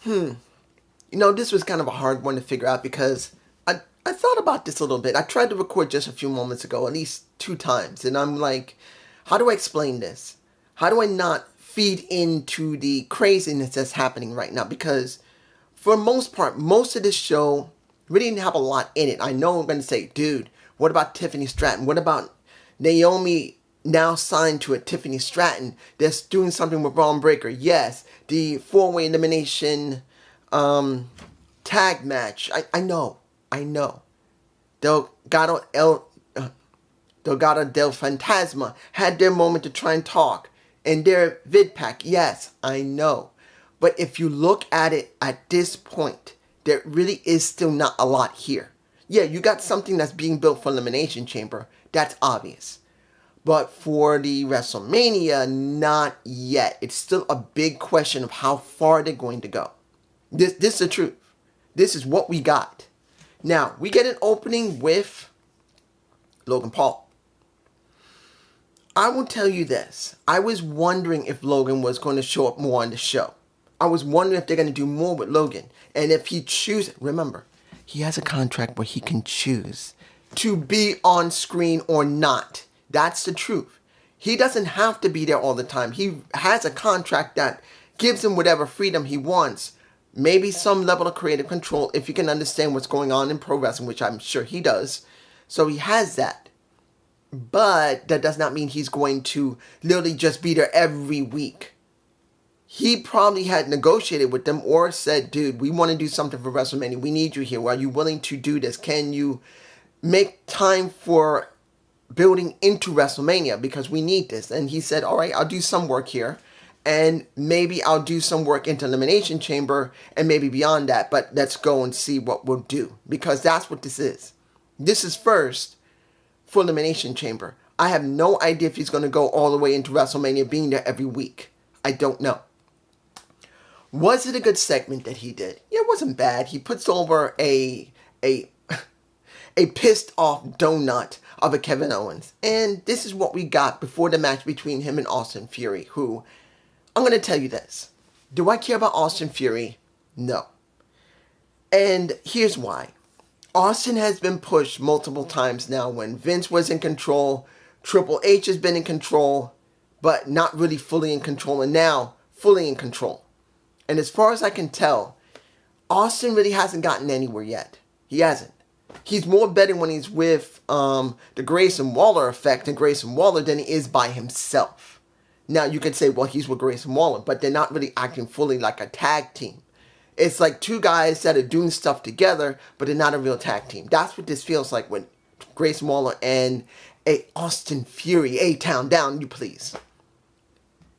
This was kind of a hard one to figure out because I thought about this a little bit. I tried to record just a few moments ago, at least 2 times, and I'm like, how do I explain this? How do I not feed into the craziness that's happening right now? Because for the most part, most of this show really didn't have a lot in it. I know I'm going to say, dude, what about Tiffany Stratton? What about Naomi now signed to a Tiffany Stratton that's doing something with Braun Breaker? Yes, the four-way elimination tag match. I know. Delgado Delgado del Fantasma had their moment to try and talk. And their vid pack, yes, I know. But if you look at it at this point, there really is still not a lot here. Yeah, you got something that's being built for Elimination Chamber. That's obvious. But for the WrestleMania, not yet. It's still a big question of how far they're going to go. This is the truth. This is what we got. Now, we get an opening with Logan Paul. I will tell you this. I was wondering if Logan was going to show up more on the show. I was wondering if they're going to do more with Logan. And if he chooses, remember, he has a contract where he can choose to be on screen or not. That's the truth. He doesn't have to be there all the time. He has a contract that gives him whatever freedom he wants. Maybe some level of creative control if he can understand what's going on in pro wrestling, which I'm sure he does. So he has that. But that does not mean he's going to literally just be there every week. He probably had negotiated with them or said, dude, we want to do something for WrestleMania. We need you here. Are you willing to do this? Can you make time for building into WrestleMania? Because we need this. And he said, all right, I'll do some work here. And maybe I'll do some work into Elimination Chamber and maybe beyond that. But let's go and see what we'll do. Because that's what this is. This is first for Elimination Chamber. I have no idea if he's going to go all the way into WrestleMania being there every week. I don't know. Was it a good segment that he did? Yeah, it wasn't bad. He puts over a pissed off donut of a Kevin Owens. And this is what we got before the match between him and Austin Fury, who, I'm going to tell you this. Do I care about Austin Fury? No. And here's why. Austin has been pushed multiple times now when Vince was in control, Triple H has been in control, but not really fully in control, and now fully in control. And as far as I can tell, Austin really hasn't gotten anywhere yet. He hasn't. He's more better when he's with the Grayson Waller effect and Grayson Waller than he is by himself. Now, you could say, well, he's with Grayson Waller, but they're not really acting fully like a tag team. It's like two guys that are doing stuff together, but they're not a real tag team. That's what this feels like with Grayson Waller and a Austin Fury. A-Town down, you please.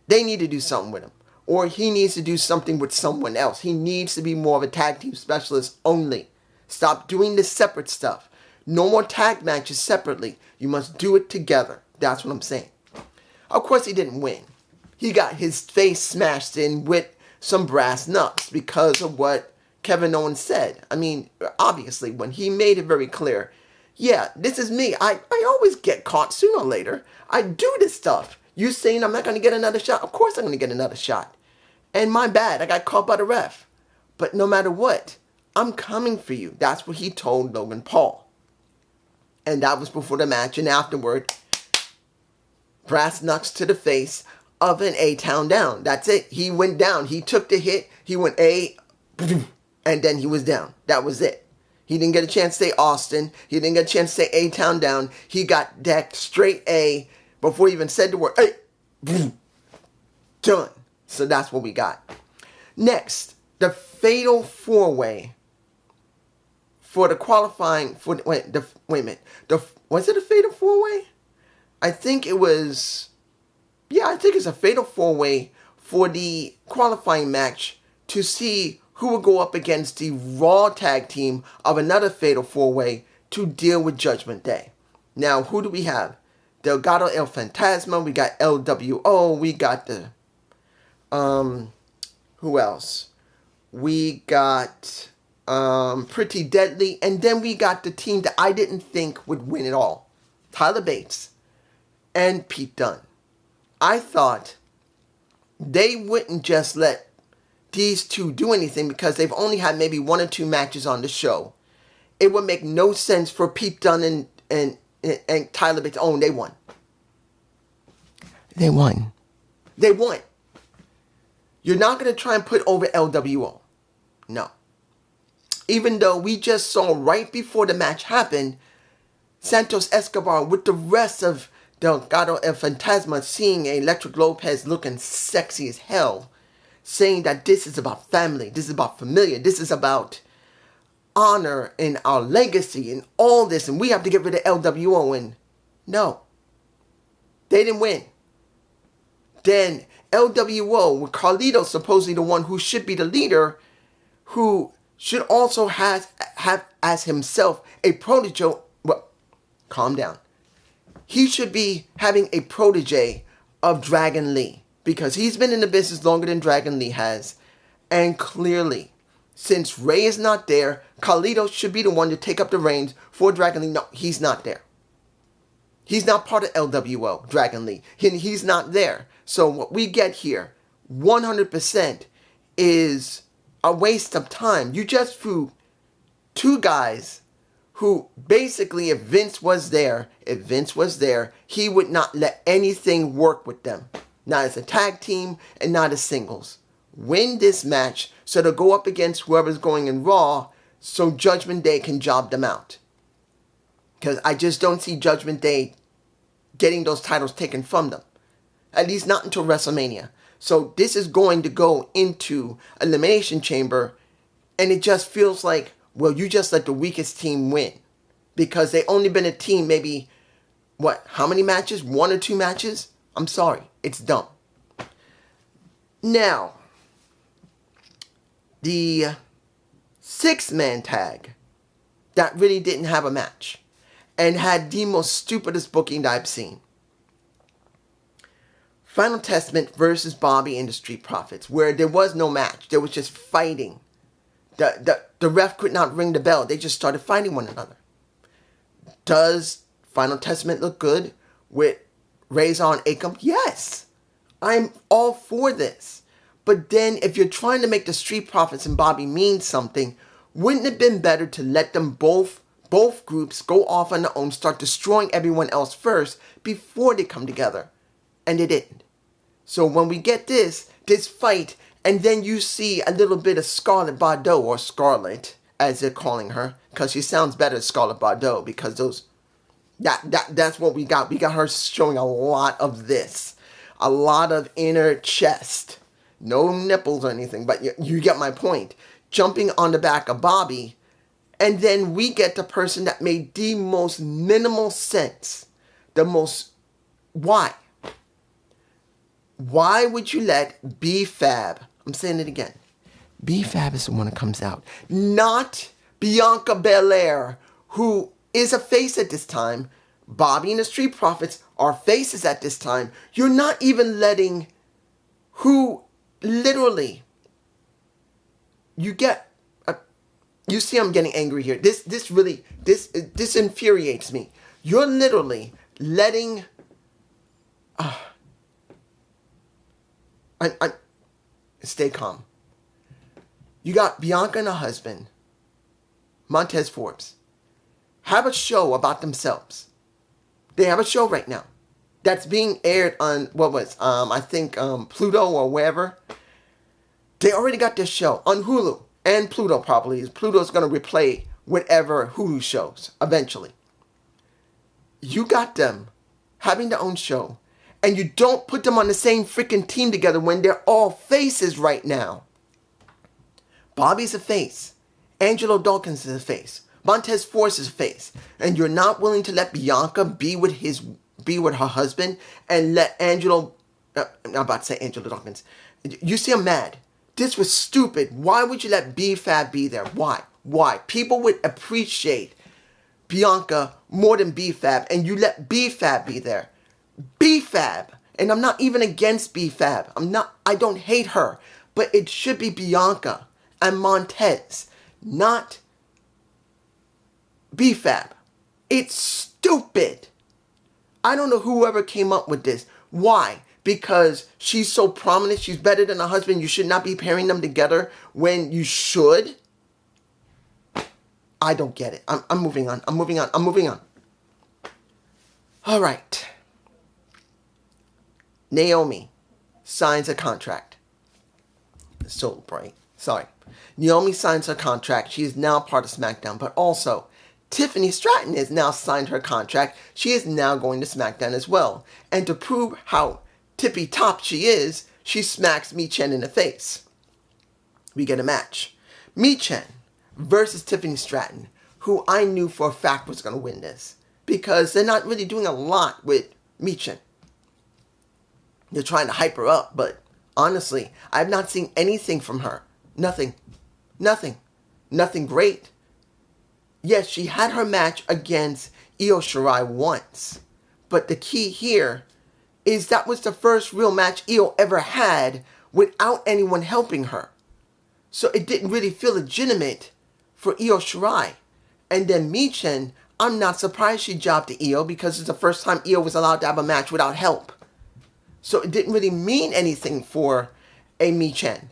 They need to do something with him. Or he needs to do something with someone else. He needs to be more of a tag team specialist only. Stop doing this separate stuff. No more tag matches separately. You must do it together. That's what I'm saying. Of course, he didn't win. He got his face smashed in with some brass knucks because of what Kevin Owens said. I mean, obviously, when he made it very clear, yeah, this is me. I always get caught sooner or later. I do this stuff. You saying I'm not going to get another shot? Of course I'm going to get another shot. And my bad, I got caught by the ref. But no matter what, I'm coming for you. That's what he told Logan Paul. And that was before the match. And afterward, brass knucks to the face of an A-Town down. That's it. He went down. He took the hit. He went A, and then he was down. That was it. He didn't get a chance to say Austin. He didn't get a chance to say A-Town down. He got decked straight A before he even said the word A. Done. So that's what we got. Next, the fatal four-way for the qualifying for wait a minute. Was it a fatal four-way? I think it was. Yeah, I think it's a fatal four-way for the qualifying match to see who will go up against the Raw tag team of another fatal four-way to deal with Judgment Day. Now, who do we have? Delgado El Fantasma. We got LWO. We got the who else? We got Pretty Deadly, and then we got the team that I didn't think would win it all. Tyler Bates and Pete Dunne. I thought they wouldn't just let these two do anything because they've only had maybe 1 or 2 matches on the show. It would make no sense for Pete Dunne and Tyler Bates. Oh, they won. They won. They won. You're not going to try and put over LWO. No. Even though we just saw right before the match happened, Santos Escobar with the rest of Delgado and Fantasma seeing Electric Lopez looking sexy as hell, saying that this is about family, this is about familia, this is about honor and our legacy and all this, and we have to get rid of LWO. And no, they didn't win. Then LWO, with Carlito supposedly the one who should be the leader, who should also have as himself a protege. Well, calm down. He should be having a protege of Dragon Lee, because he's been in the business longer than Dragon Lee has. And clearly, since Ray is not there, Carlito should be the one to take up the reins for Dragon Lee. No, he's not there. He's not part of LWO, Dragon Lee. He's not there. So what we get here, 100%, is a waste of time. You just threw 2 guys who basically, if Vince was there, he would not let anything work with them. Not as a tag team and not as singles. Win this match so they'll go up against whoever's going in Raw so Judgment Day can job them out. Because I just don't see Judgment Day getting those titles taken from them. At least not until WrestleMania. So this is going to go into Elimination Chamber, and it just feels like, well, you just let the weakest team win. Because they only been a team maybe, how many matches? 1 or 2 matches? I'm sorry. It's dumb. Now, the 6-man tag that really didn't have a match and had the most stupidest booking that I've seen. Final Testament versus Bobby and the Street Profits, where there was no match. There was just fighting. The ref could not ring the bell. They just started fighting one another. Does Final Testament look good with Razor Akam? Yes. I'm all for this. But then if you're trying to make the Street Profits and Bobby mean something, wouldn't it have been better to let them both groups go off on their own, start destroying everyone else first before they come together? And they didn't. So when we get this fight, and then you see a little bit of Scarlett Bordeaux, or Scarlett, as they're calling her, because she sounds better as Scarlett Bordeaux, because that's what we got. We got her showing a lot of this. A lot of inner chest. No nipples or anything, but you get my point. Jumping on the back of Bobby, and then we get the person that made the most minimal sense. Why? Why would you let B-Fab, I'm saying it again, B-Fab is the one that comes out, not Bianca Belair, who is a face at this time. Bobby and the Street Profits are faces at this time. You're not even letting who literally, you see I'm getting angry here. This infuriates me. You're literally letting, stay calm. You got Bianca and her husband, Montez Forbes, have a show about themselves. They have a show right now that's being aired on, I think Pluto or wherever. They already got this show on Hulu and Pluto probably. Pluto's going to replay whatever Hulu shows eventually. You got them having their own show, and you don't put them on the same freaking team together when they're all faces right now. Bobby's a face. Angelo Dawkins is a face. Montez Ford is a face. And you're not willing to let Bianca be with her husband and let Angelo... I'm about to say Angelo Dawkins. You see I'm mad. This was stupid. Why would you let B-Fab be there? Why? People would appreciate Bianca more than B-Fab, and you let B-Fab be there. B-Fab, and I'm not even against B-Fab. I don't hate her, but it should be Bianca and Montez, not B-Fab. It's stupid. I don't know whoever came up with this. Why? because she's so prominent, she's better than her husband, you should not be pairing them together when you should? I don't get it. I'm moving on. I'm moving on. All right. Naomi signs a contract. So bright. Sorry. Naomi signs her contract. She is now part of SmackDown. But also, Tiffany Stratton has now signed her contract. She is now going to SmackDown as well. And to prove how tippy-top she is, she smacks Michin in the face. We get a match. Michin versus Tiffany Stratton, who I knew for a fact was going to win this, because they're not really doing a lot with Michin. They're trying to hype her up, but honestly, I've not seen anything from her. Nothing great. Yes, she had her match against Io Shirai once, but the key here is that was the first real match Io ever had without anyone helping her. So it didn't really feel legitimate for Io Shirai. And then Michin, I'm not surprised she jobbed to Io, because it's the first time Io was allowed to have a match without help. So it didn't really mean anything for a Michin.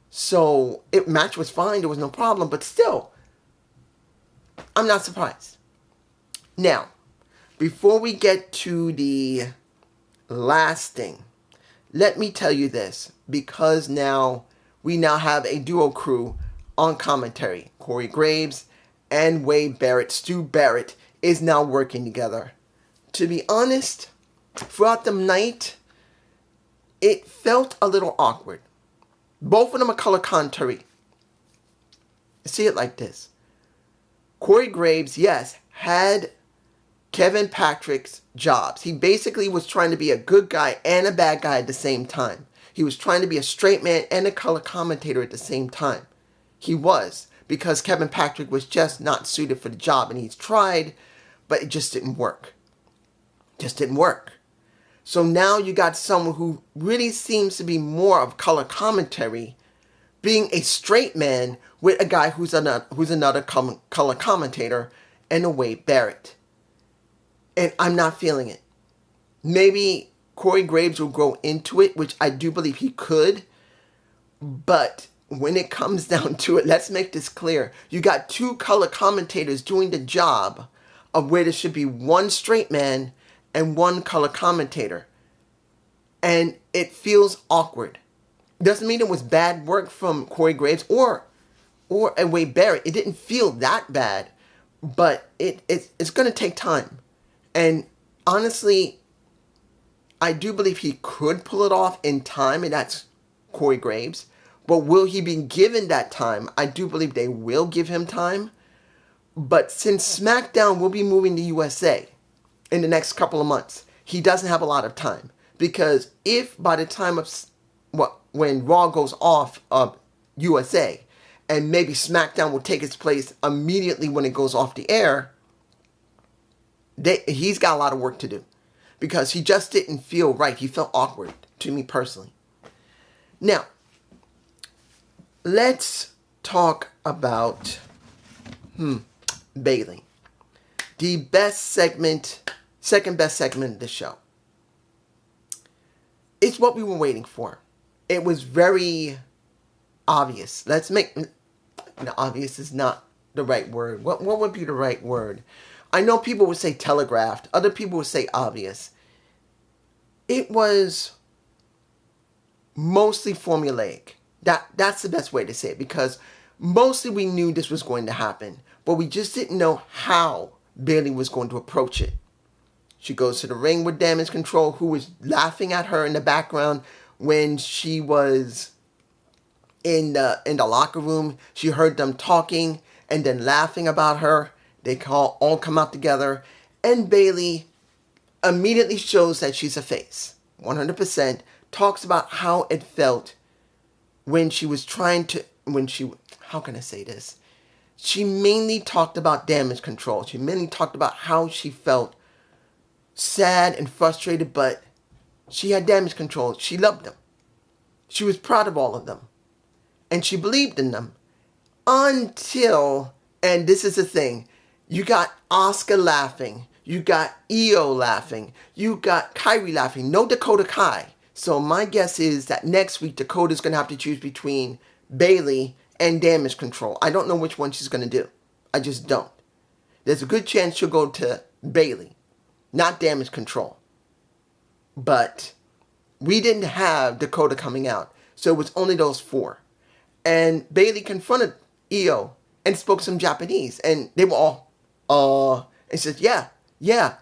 So match was fine, there was no problem, but still, I'm not surprised. Now, before we get to the last thing, let me tell you this, because we now have a duo crew on commentary. Corey Graves and Wade Barrett, Stu Barrett, is now working together. To be honest, throughout the night, it felt a little awkward. Both of them are color commentary. See it like this. Corey Graves, yes, had Kevin Patrick's jobs. He basically was trying to be a good guy and a bad guy at the same time. He was trying to be a straight man and a color commentator at the same time. He was, because Kevin Patrick was just not suited for the job, and he's tried, but it just didn't work. So now you got someone who really seems to be more of color commentary, being a straight man with a guy who's another color commentator, and a Wade Barrett. And I'm not feeling it. Maybe Corey Graves will grow into it, which I do believe he could. But when it comes down to it, let's make this clear. You got two color commentators doing the job of where there should be one straight man and one color commentator. And it feels awkward. Doesn't mean it was bad work from Corey Graves or a Wade Barrett. It didn't feel that bad, but it's going to take time. And honestly, I do believe he could pull it off in time, and that's Corey Graves. But will he be given that time? I do believe they will give him time. But since SmackDown will be moving to USA in the next couple of months, he doesn't have a lot of time. Because if by the time of when Raw goes off of USA, and maybe SmackDown will take its place immediately when it goes off the air, he's got a lot of work to do. Because he just didn't feel right. He felt awkward to me personally. Now, let's talk about Bayley. The second best segment of the show. It's what we were waiting for. It was very obvious. Obvious is not the right word. What would be the right word? I know people would say telegraphed. Other people would say obvious. It was mostly formulaic. That's the best way to say it, because mostly we knew this was going to happen, but we just didn't know how Bayley was going to approach it. She goes to the ring with Damage Control, who was laughing at her in the background when she was in the locker room. She heard them talking and then laughing about her. They all come out together, and Bayley immediately shows that she's a face. 100% talks about how it felt when she was how can I say this? She mainly talked about Damage Control. She mainly talked about how she felt sad and frustrated, but she had Damage Control. She loved them. She was proud of all of them. And she believed in them. Until, and this is the thing, you got Asuka laughing. You got Io laughing. You got Kyrie laughing. No Dakota Kai. So my guess is that next week Dakota's going to have to choose between Bayley and Damage Control. I don't know which one she's going to do. I just don't. There's a good chance she'll go to Bayley, not Damage Control. But we didn't have Dakota coming out, so it was only those four. And Bayley confronted Io and spoke some Japanese, and they were all, and said, yeah,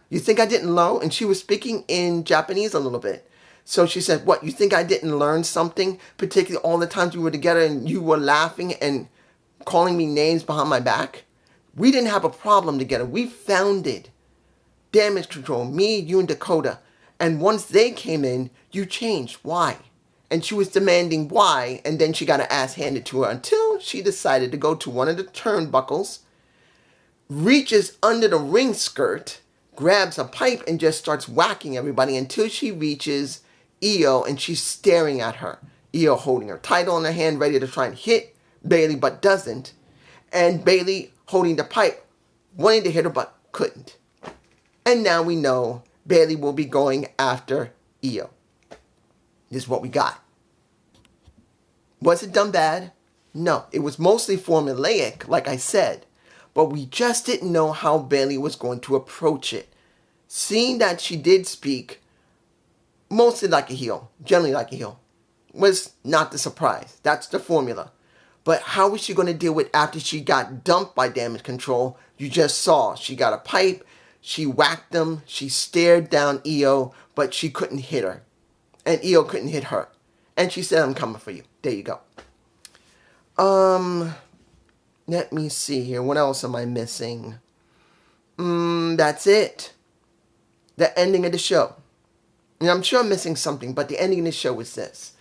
you think I didn't know? And she was speaking in Japanese a little bit. So she said, what, you think I didn't learn something, particularly all the times we were together and you were laughing and calling me names behind my back? We didn't have a problem together. We founded Damage Control, me, you, and Dakota. And once they came in, you changed. Why? And she was demanding why, and then she got her ass handed to her until she decided to go to one of the turnbuckles, reaches under the ring skirt, grabs a pipe, and just starts whacking everybody until she reaches Io, and she's staring at her. Io holding her title in her hand, ready to try and hit Bayley, but doesn't. And Bayley holding the pipe, wanting to hit her, but couldn't. And now we know Bayley will be going after Io. This is what we got. Was it done bad? No, it was mostly formulaic, like I said. But we just didn't know how Bayley was going to approach it. Seeing that she did speak mostly like a heel, generally like a heel, was not the surprise. That's the formula. But how was she going to deal with after she got dumped by Damage Control? You just saw. She got a pipe, she whacked them, she stared down Io, but she couldn't hit her. And Io couldn't hit her. And she said, I'm coming for you. There you go. Let me see here. What else am I missing? That's it. The ending of the show. And I'm sure I'm missing something, but the ending of the show is this.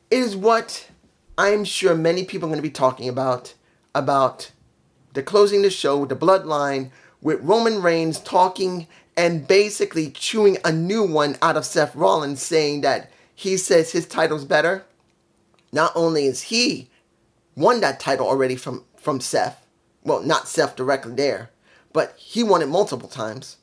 It is what I'm sure many people are going to be talking about the closing of the show, the bloodline, with Roman Reigns talking and basically chewing a new one out of Seth Rollins, saying that he says his title's better. Not only is he won that title already from Seth, well, not Seth directly there, but he won it multiple times.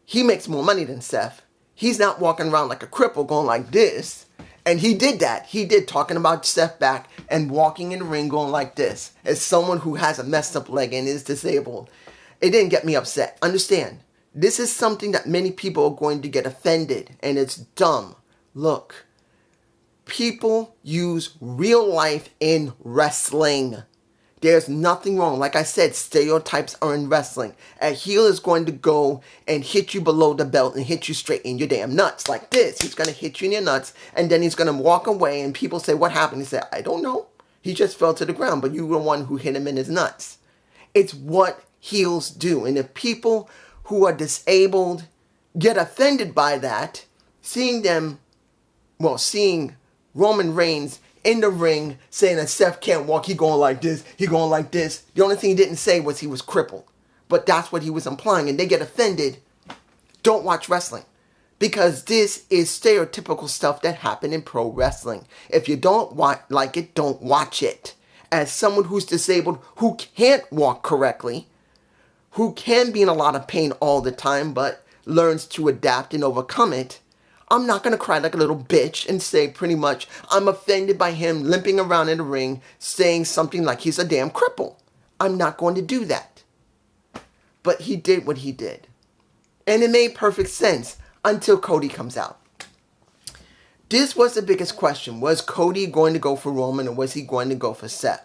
He makes more money than Seth. He's not walking around like a cripple going like this. And he did that. He did, talking about Seth back and walking in the ring going like this. As someone who has a messed up leg and is disabled. It didn't get me upset. Understand, this is something that many people are going to get offended. And it's dumb. Look, people use real life in wrestling. There's nothing wrong. Like I said, stereotypes are in wrestling. A heel is going to go and hit you below the belt and hit you straight in your damn nuts. Like this. He's going to hit you in your nuts. And then he's going to walk away and people say, what happened? He said, I don't know. He just fell to the ground. But you were the one who hit him in his nuts. It's what heels do. And if people who are disabled get offended by that, seeing Roman Reigns in the ring saying that Seth can't walk, he going like this, he going like this. The only thing he didn't say was he was crippled. But that's what he was implying, and they get offended. Don't watch wrestling. Because this is stereotypical stuff that happened in pro wrestling. If you don't like it, don't watch it. As someone who's disabled, who can't walk correctly, who can be in a lot of pain all the time, but learns to adapt and overcome it, I'm not going to cry like a little bitch and say pretty much I'm offended by him limping around in the ring saying something like he's a damn cripple. I'm not going to do that. But he did what he did. And it made perfect sense until Cody comes out. This was the biggest question. Was Cody going to go for Roman or was he going to go for Seth?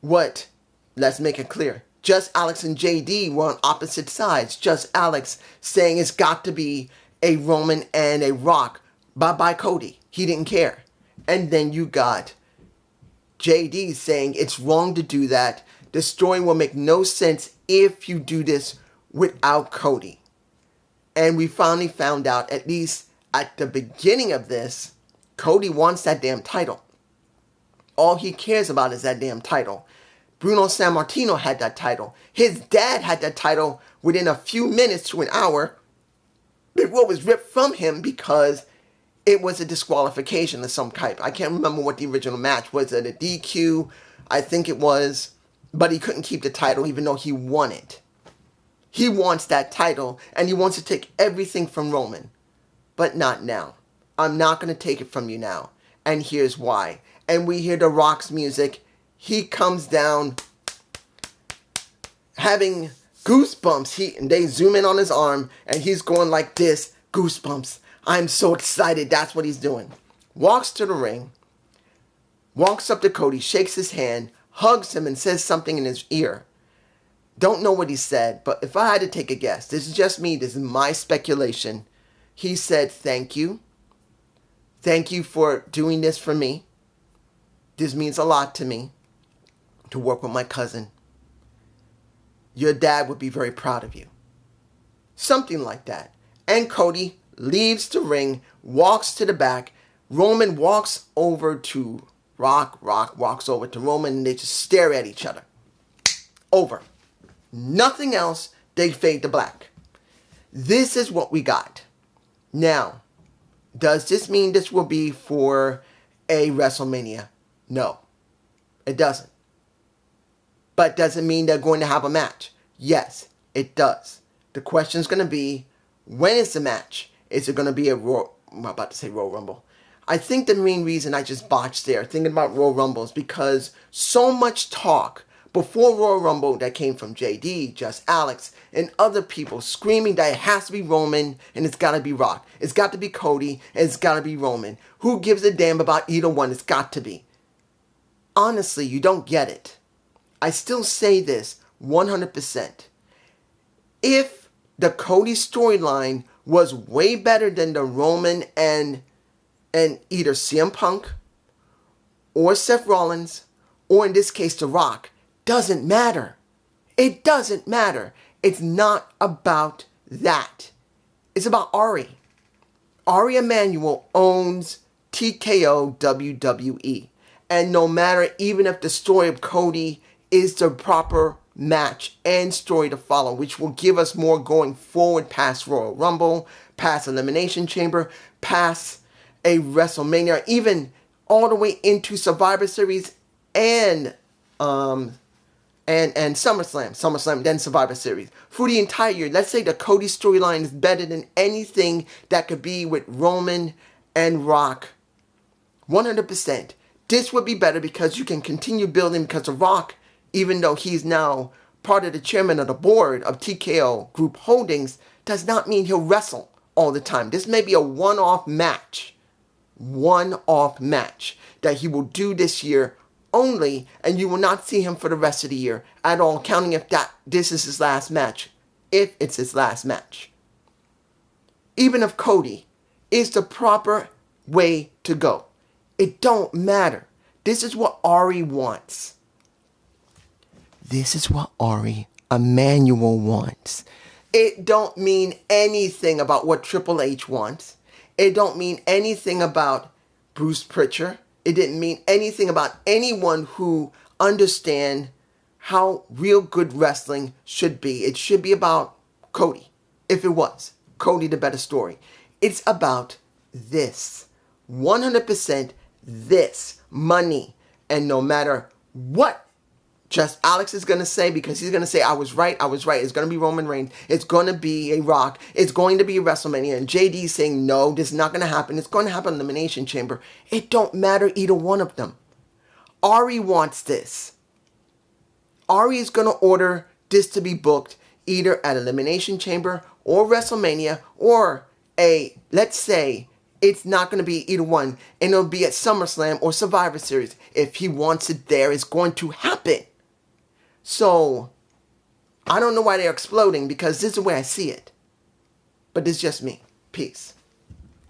Let's make it clear. Just Alex and JD were on opposite sides. Just Alex saying it's got to be a Roman and a Rock. Bye-bye Cody. He didn't care. And then you got JD saying it's wrong to do that. The story will make no sense if you do this without Cody. And we finally found out, at least at the beginning of this, Cody wants that damn title. All he cares about is that damn title. Bruno Sammartino had that title. His dad had that title within a few minutes to an hour. It was ripped from him because it was a disqualification of some type. I can't remember what the original match was. It a DQ? I think it was. But he couldn't keep the title even though he won it. He wants that title and he wants to take everything from Roman. But not now. I'm not going to take it from you now. And here's why. And we hear The Rock's music. He comes down having goosebumps. And they zoom in on his arm, and he's going like this, goosebumps. I'm so excited. That's what he's doing. Walks to the ring, walks up to Cody, shakes his hand, hugs him, and says something in his ear. Don't know what he said, but if I had to take a guess, this is just me, this is my speculation. He said, thank you. Thank you for doing this for me. This means a lot to me, to work with my cousin. Your dad would be very proud of you. Something like that. And Cody leaves the ring, walks to the back. Roman walks over to Rock. Rock walks over to Roman, and they just stare at each other. Over. Nothing else. They fade to black. This is what we got. Now, does this mean this will be for a WrestleMania? No, it doesn't. But does it mean they're going to have a match? Yes, it does. The question is going to be, when is the match? Is it going to be a Royal... I'm about to say Royal Rumble. I think the main reason I just botched there, thinking about Royal Rumble, is because so much talk before Royal Rumble that came from JD, Just Alex, and other people screaming that it has to be Roman and it's got to be Rock. It's got to be Cody and it's got to be Roman. Who gives a damn about either one? It's got to be. Honestly, you don't get it. I still say this 100%. If the Cody storyline was way better than the Roman and either CM Punk or Seth Rollins, or in this case The Rock, doesn't matter. It doesn't matter. It's not about that. It's about Ari. Ari Emanuel owns TKO WWE. And no matter, even if the story of Cody is the proper match and story to follow, which will give us more going forward past Royal Rumble, past Elimination Chamber, past a WrestleMania, even all the way into Survivor Series and SummerSlam, then Survivor Series. For the entire year, let's say the Cody storyline is better than anything that could be with Roman and Rock. 100%. This would be better because you can continue building, because The Rock, even though he's now part of the chairman of the board of TKO Group Holdings, does not mean he'll wrestle all the time. This may be a one-off match that he will do this year only, and you will not see him for the rest of the year at all, counting if this is his last match, if it's his last match. Even if Cody is the proper way to go, it don't matter. This is what Ari wants. This is what Ari Emanuel wants. It don't mean anything about what Triple H wants. It don't mean anything about Bruce Pritchard. It didn't mean anything about anyone who understand how real good wrestling should be. It should be about Cody. If it was Cody, the better story. It's about this. 100% this. Money. And no matter what Just Alex is going to say, because he's going to say, I was right. It's going to be Roman Reigns. It's going to be a Rock. It's going to be a WrestleMania. And JD saying, no, this is not going to happen. It's going to happen in Elimination Chamber. It don't matter either one of them. Ari wants this. Ari is going to order this to be booked either at Elimination Chamber or WrestleMania, or let's say, it's not going to be either one, and it'll be at SummerSlam or Survivor Series. If he wants it there, it's going to happen. So, I don't know why they're exploding, because this is the way I see it. But it's just me. Peace.